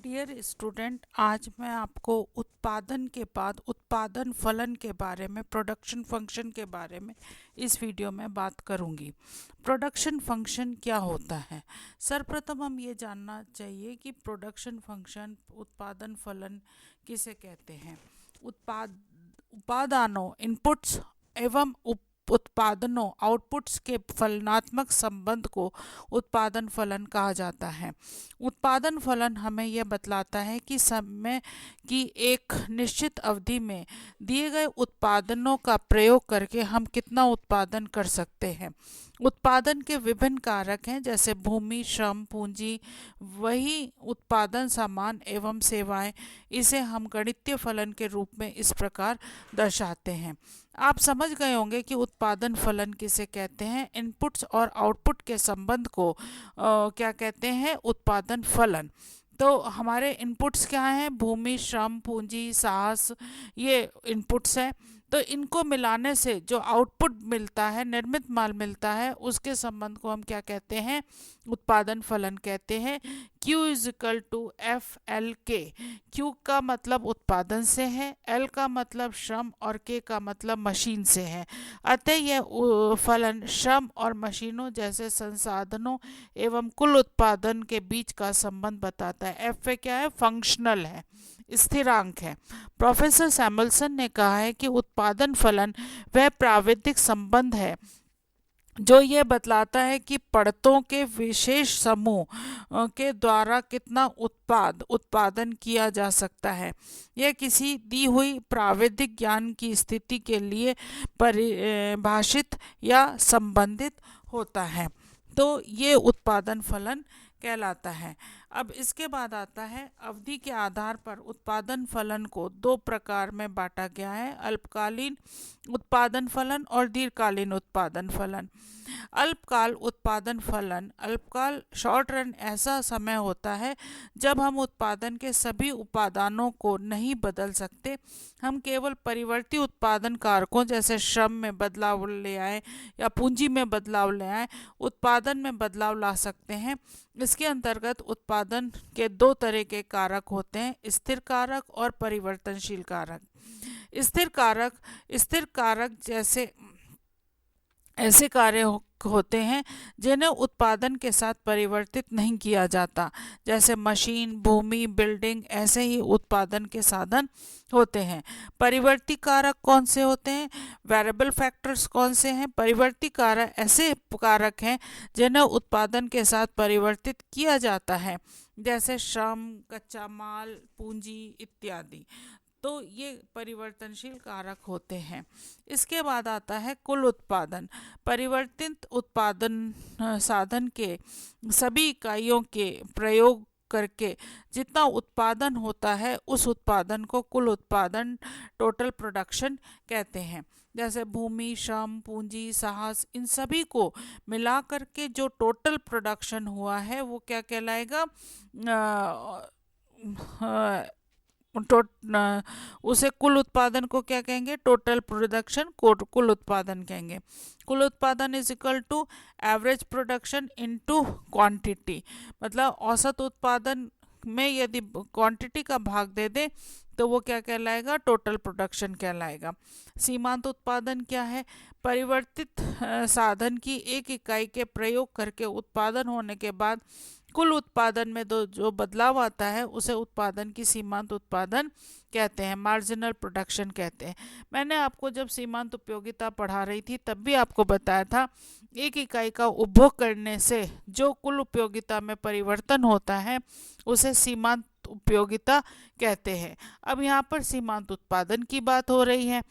Dear student, आज मैं आपको उत्पादन के बाद उत्पादन फलन के बारे में, प्रोडक्शन फंक्शन के बारे में इस वीडियो में बात करूंगी। प्रोडक्शन फंक्शन क्या होता है? सर्वप्रथम हम ये जानना चाहिए कि प्रोडक्शन फंक्शन, उत्पादन फलन किसे कहते हैं। उपादानों, इनपुट्स एवं उत्पादनों, आउटपुट्स के फलनात्मक संबंध को उत्पादन फलन कहा जाता है। उत्पादन फलन हमें यह बतलाता है कि समय की एक निश्चित अवधि में दिए गए उत्पादनों का प्रयोग करके हम कितना उत्पादन कर सकते हैं। उत्पादन के विभिन्न कारक हैं, जैसे भूमि, श्रम, पूंजी, वही उत्पादन सामान एवं सेवाएं। इसे हम गणितीय फलन के रूप में इस प्रकार दर्शाते हैं। आप समझ गए होंगे कि उत्पादन फलन किसे कहते हैं। इनपुट्स और आउटपुट के संबंध को क्या कहते हैं? उत्पादन फलन। तो हमारे इनपुट्स क्या हैं? भूमि, श्रम, पूंजी, साहस, ये इनपुट्स हैं। तो इनको मिलाने से जो आउटपुट मिलता है, निर्मित माल मिलता है, उसके संबंध को हम क्या कहते हैं? उत्पादन फलन कहते हैं। Q is equal to F L K. Q का मतलब उत्पादन से है, L का मतलब श्रम और K का मतलब मशीन से है। अतः यह फलन श्रम और मशीनों जैसे संसाधनों एवं कुल उत्पादन के बीच का संबंध बताता है। F क्या है? फंक्शनल है, स्थिरांक है। प्रोफेसर सैमुअल्सन ने कहा है कि उत्पादन फलन वह प्राविधिक संबंध है जो यह बतलाता है कि परतों के विशेष समूह के द्वारा कितना उत्पादन किया जा सकता है। यह किसी दी हुई प्राविधिक ज्ञान की स्थिति के लिए परिभाषित या संबंधित होता है। तो ये उत्पादन फलन कहलाता है। अब इसके बाद आता है, अवधि के आधार पर उत्पादन फलन को दो प्रकार में बांटा गया है: अल्पकालीन उत्पादन फलन और दीर्घकालीन उत्पादन फलन। अल्पकाल उत्पादन फलन, अल्पकाल शॉर्ट रन, ऐसा समय होता है जब हम उत्पादन के सभी उपादानों को नहीं बदल सकते। हम केवल परिवर्ती उत्पादन कारकों जैसे श्रम में बदलाव ले आए या पूंजी में बदलाव ले आए, उत्पादन में बदलाव ला सकते हैं। इसके अंतर्गत उत्पादन के दो तरह के कारक होते हैं: स्थिर कारक और परिवर्तनशील कारक। स्थिर कारक जैसे ऐसे कार्य होते हैं जिन्हें उत्पादन के साथ परिवर्तित नहीं किया जाता, जैसे मशीन, भूमि, बिल्डिंग, ऐसे ही उत्पादन के साधन होते हैं। परिवर्ती कारक कौन से होते हैं? वेरिएबल फैक्टर्स कौन से हैं? परिवर्ती कारक ऐसे कारक हैं जिन्हें उत्पादन के साथ परिवर्तित किया जाता है, जैसे श्रम, कच्चा माल, पूंजी इत्यादि। तो ये परिवर्तनशील कारक होते हैं। इसके बाद आता है कुल उत्पादन। परिवर्तित उत्पादन साधन के सभी इकाइयों के प्रयोग करके जितना उत्पादन होता है, उस उत्पादन को कुल उत्पादन, टोटल प्रोडक्शन कहते हैं। जैसे भूमि, श्रम, पूंजी, साहस, इन सभी को मिला करके जो टोटल प्रोडक्शन हुआ है वो क्या कहलाएगा? उसे कुल उत्पादन को क्या कहेंगे? टोटल प्रोडक्शन को कुल उत्पादन कहेंगे। कुल उत्पादन is equal to average production into quantity. मतलब औसत उत्पादन में यदि क्वांटिटी का भाग दे दे तो वो क्या कहलाएगा? टोटल प्रोडक्शन कहलाएगा। सीमांत उत्पादन क्या है? परिवर्तित साधन की एक इकाई के प्रयोग करके उत्पादन होने के बाद कुल उत्पादन में जो बदलाव आता है उसे उत्पादन की सीमांत उत्पादन कहते हैं, मार्जिनल प्रोडक्शन कहते हैं। मैंने आपको जब सीमांत उपयोगिता पढ़ा रही थी तब भी आपको बताया था, एक इकाई का उपभोग करने से जो कुल उपयोगिता में परिवर्तन होता है उसे सीमांत उपयोगिता कहते हैं। अब यहाँ पर सीमांत उत्पादन की बात हो रही है,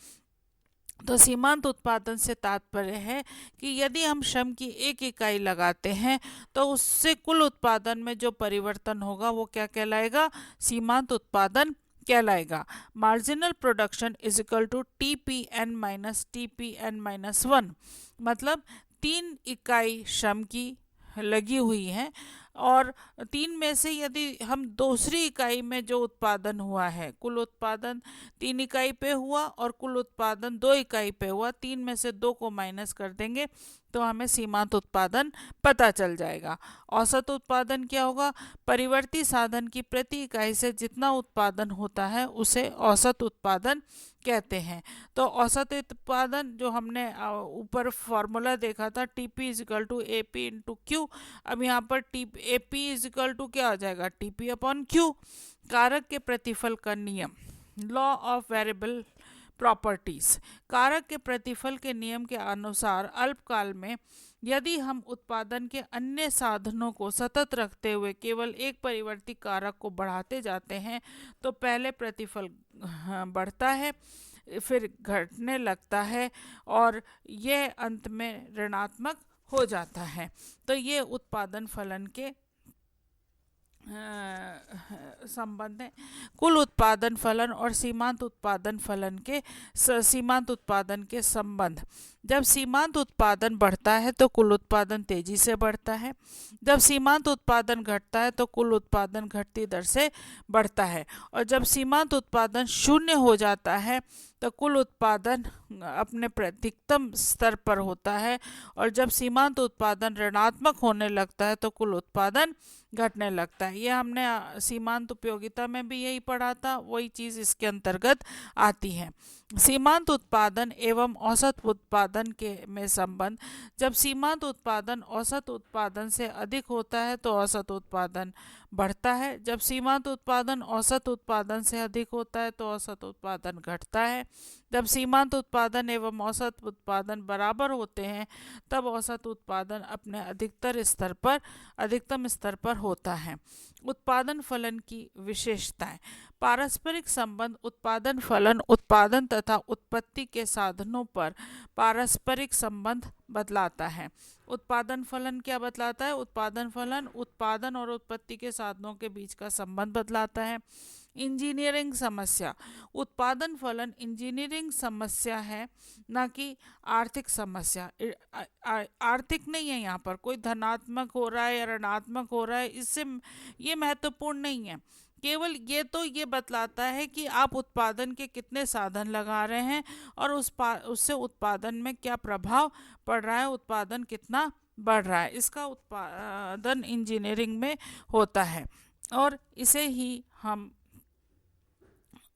तो सीमांत उत्पादन से तात्पर्य है कि यदि हम श्रम की एक इकाई लगाते हैं तो उससे कुल उत्पादन में जो परिवर्तन होगा वो क्या कहलाएगा? सीमांत उत्पादन कहलाएगा। Marginal production is equal to TPN minus TPN minus 1। मतलब 3 इकाई श्रम की लगी हुई है और 3 में से यदि हम दूसरी इकाई में जो उत्पादन हुआ है, कुल उत्पादन 3 इकाई पे हुआ और कुल उत्पादन 2 इकाई पे हुआ, 3 में से 2 को माइनस कर देंगे तो हमें सीमांत उत्पादन पता चल जाएगा। औसत उत्पादन क्या होगा? परिवर्ती साधन की प्रति इकाई से जितना उत्पादन होता है उसे औसत उत्पादन कहते हैं। तो औसत उत्पादन जो हमने ऊपर फॉर्मूला देखा था, TP is equal to AP into Q. अब यहाँ पर T AP is equal to क्या हो जाएगा? TP upon Q. कारक के प्रतिफल का नियम, लॉ ऑफ वेरिएबल प्रॉपर्टीज। कारक के प्रतिफल के नियम के अनुसार अल्पकाल में यदि हम उत्पादन के अन्य साधनों को सतत रखते हुए केवल एक परिवर्ती कारक को बढ़ाते जाते हैं तो पहले प्रतिफल बढ़ता है, फिर घटने लगता है और यह अंत में ऋणात्मक हो जाता है। तो ये उत्पादन फलन के संबंध है। कुल उत्पादन फलन और सीमांत उत्पादन फलन के सीमांत उत्पादन के संबंध। जब सीमांत उत्पादन बढ़ता है तो कुल उत्पादन तेजी से बढ़ता है। जब सीमांत उत्पादन घटता है तो कुल उत्पादन घटती दर से बढ़ता है। और जब सीमांत उत्पादन शून्य हो जाता है तो कुल उत्पादन अपने अधिकतम स्तर पर होता है। और जब सीमांत उत्पादन ऋणात्मक होने लगता है तो कुल उत्पादन घटने लगता है। ये हमने सीमांत उपयोगिता में भी यही पढ़ा था, वही चीज़ इसके अंतर्गत आती है। सीमांत उत्पादन एवं औसत उत्पादन के में संबंध। जब सीमांत उत्पादन औसत उत्पादन से अधिक होता है तो औसत उत्पादन बढ़ता है। जब सीमांत उत्पादन औसत उत्पादन से अधिक होता है तो औसत उत्पादन घटता है। जब सीमांत उत्पादन एवं औसत उत्पादन बराबर होते हैं तब औसत उत्पादन अपने अधिकतम स्तर पर होता है। उत्पादन फलन की विशेषताएं। पारस्परिक संबंध उत्पादन फलन उत्पादन तथा उत्पत्ति के साधनों पर पारस्परिक संबंध बतलाता है। उत्पादन फलन क्या बतलाता है? उत्पादन फलन उत्पादन और उत्पत्ति के साधनों के बीच का संबंध बतलाता है। इंजीनियरिंग समस्या। उत्पादन फलन इंजीनियरिंग समस्या है, ना कि आर्थिक समस्या। आर्थिक नहीं है, यहाँ पर कोई धनात्मक हो रहा है या ऋणात्मक हो रहा है, इससे ये महत्वपूर्ण नहीं है। केवल ये बतलाता है कि आप उत्पादन के कितने साधन लगा रहे हैं और उससे उत्पादन में क्या प्रभाव पड़ रहा है, उत्पादन कितना बढ़ रहा है। इसका उत्पादन इंजीनियरिंग में होता है और इसे ही हम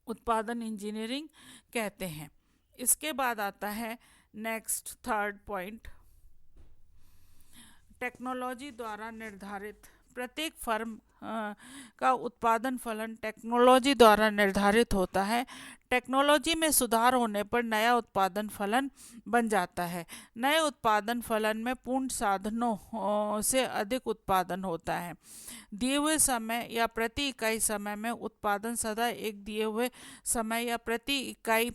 उत्पादन इंजीनियरिंग कहते हैं। इसके बाद आता है नेक्स्ट थर्ड पॉइंट, टेक्नोलॉजी द्वारा निर्धारित। प्रत्येक फर्म का उत्पादन फलन टेक्नोलॉजी द्वारा निर्धारित होता है। टेक्नोलॉजी में सुधार होने पर नया उत्पादन फलन बन जाता है। नए उत्पादन फलन में पूर्ण साधनों से अधिक उत्पादन होता है। दिए हुए समय या प्रति इकाई समय में उत्पादन सदा एक दिए हुए समय या प्रति इकाई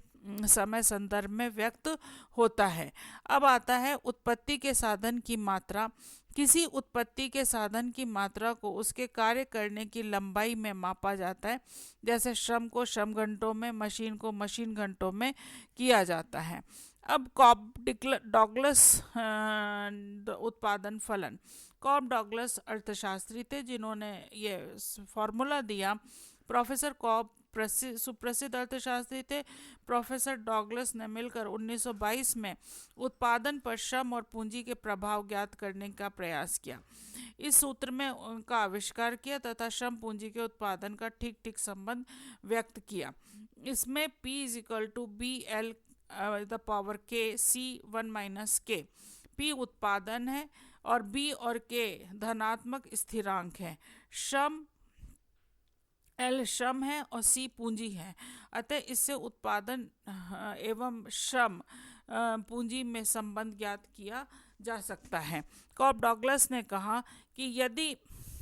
समय संदर्भ में व्यक्त होता है। अब आता है उत्पत्ति के साधन की मात्रा। किसी उत्पत्ति के साधन की मात्रा को उसके कार्य करने की लंबाई में मापा जाता है। जैसे श्रम को श्रम घंटों में, मशीन को मशीन घंटों में किया जाता है। अब कॉब डॉगलस उत्पादन फलन। कॉब डॉगलस अर्थशास्त्री थे जिन्होंने ये फॉर्मूला दिया। प्रोफेसर कॉब सुप्रसिद्ध अर्थशास्त्री थे। प्रोफेसर डॉगलस ने मिलकर 1922 में उत्पादन पर श्रम और पूंजी के प्रभाव ज्ञात करने का प्रयास किया। इस सूत्र में उनका आविष्कार किया तथा श्रम पूंजी के उत्पादन का ठीक ठीक संबंध व्यक्त किया। इसमें P is equal to BL the power K C1 - K। P उत्पादन है और B और K धनात्मक स्थिरांक है। श्रम L श्रम है और C पूंजी है। अतः इससे उत्पादन एवं श्रम पूंजी में संबंध ज्ञात किया जा सकता है। कॉब डॉगलस ने कहा कि यदि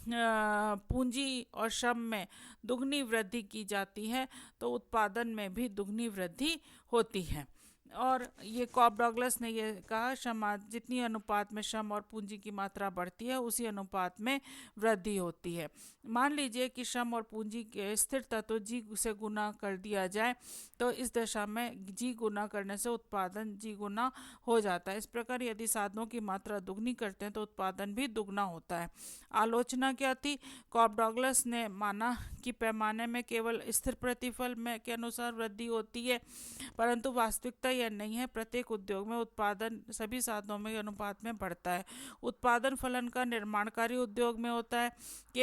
पूंजी और श्रम में दुगनी वृद्धि की जाती है तो उत्पादन में भी दुगनी वृद्धि होती है। और ये कॉब डॉगलस ने ये कहा, जितनी अनुपात में श्रम और पूंजी की मात्रा बढ़ती है उसी अनुपात में वृद्धि होती है। मान लीजिए कि श्रम और पूंजी के स्थिर तत्व जी से गुना कर दिया जाए तो इस दशा में जी गुना करने से उत्पादन जी गुना हो जाता है। इस प्रकार यदि साधनों की मात्रा दुगनी करते हैं तो उत्पादन भी दुगना होता है। आलोचना क्या थी? कॉब डॉगलस ने माना कि पैमाने में केवल स्थिर प्रतिफल में के अनुसार वृद्धि होती है, परंतु वास्तविकता या नहीं है, प्रत्येक उद्योग में उत्पादन सभी साधनों में अनुपात में बढ़ता है। उत्पादन फलन का निर्माण कार्य उद्योग में होता है।